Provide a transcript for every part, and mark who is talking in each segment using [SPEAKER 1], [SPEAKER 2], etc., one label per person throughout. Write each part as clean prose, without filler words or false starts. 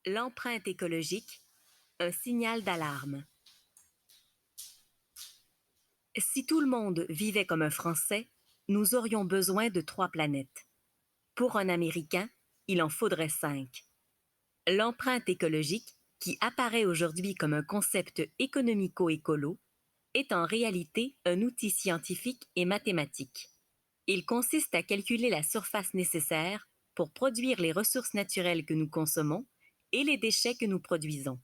[SPEAKER 1] L'empreinte écologique, un signal d'alarme. Si tout le monde vivait comme un Français, nous aurions besoin de 3 planètes. Pour un Américain, il en faudrait 5. L'empreinte écologique, qui apparaît aujourd'hui comme un concept économico-écolo, est en réalité un outil scientifique et mathématique. Il consiste à calculer la surface nécessaire pour produire les ressources naturelles que nous consommons et les déchets que nous produisons.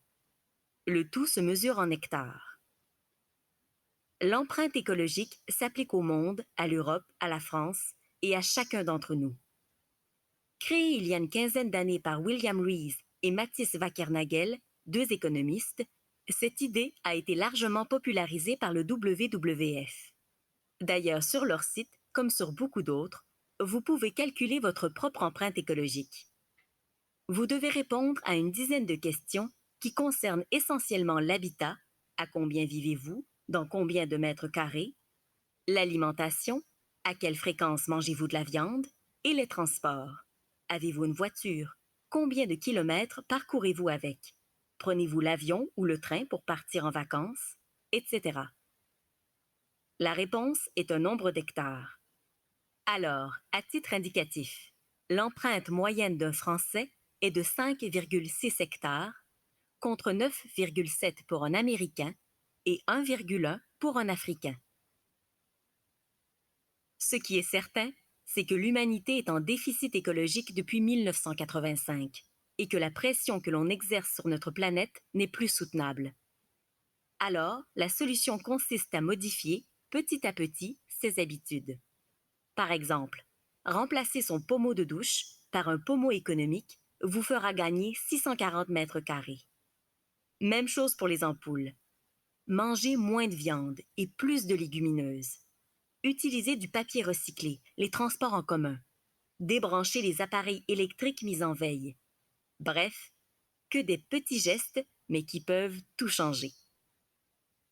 [SPEAKER 1] Le tout se mesure en hectares. L'empreinte écologique s'applique au monde, à l'Europe, à la France et à chacun d'entre nous. Créée il y a une quinzaine d'années par William Rees et Mathis Wackernagel, 2 économistes, cette idée a été largement popularisée par le WWF. D'ailleurs, sur leur site, comme sur beaucoup d'autres, vous pouvez calculer votre propre empreinte écologique. Vous devez répondre à une dizaine de questions qui concernent essentiellement l'habitat, à combien vivez-vous, dans combien de mètres carrés, l'alimentation, à quelle fréquence mangez-vous de la viande, et les transports. Avez-vous une voiture? Combien de kilomètres parcourez-vous avec? Prenez-vous l'avion ou le train pour partir en vacances? Etc. La réponse est un nombre d'hectares. Alors, à titre indicatif, l'empreinte moyenne d'un Français est de 5,6 hectares, contre 9,7 pour un Américain et 1,1 pour un Africain. Ce qui est certain, c'est que l'humanité est en déficit écologique depuis 1985 et que la pression que l'on exerce sur notre planète n'est plus soutenable. Alors, la solution consiste à modifier, petit à petit, ses habitudes. Par exemple, remplacer son pommeau de douche par un pommeau économique vous fera gagner 640 mètres carrés. Même chose pour les ampoules. Mangez moins de viande et plus de légumineuses. Utilisez du papier recyclé, les transports en commun. Débranchez les appareils électriques mis en veille. Bref, que des petits gestes, mais qui peuvent tout changer.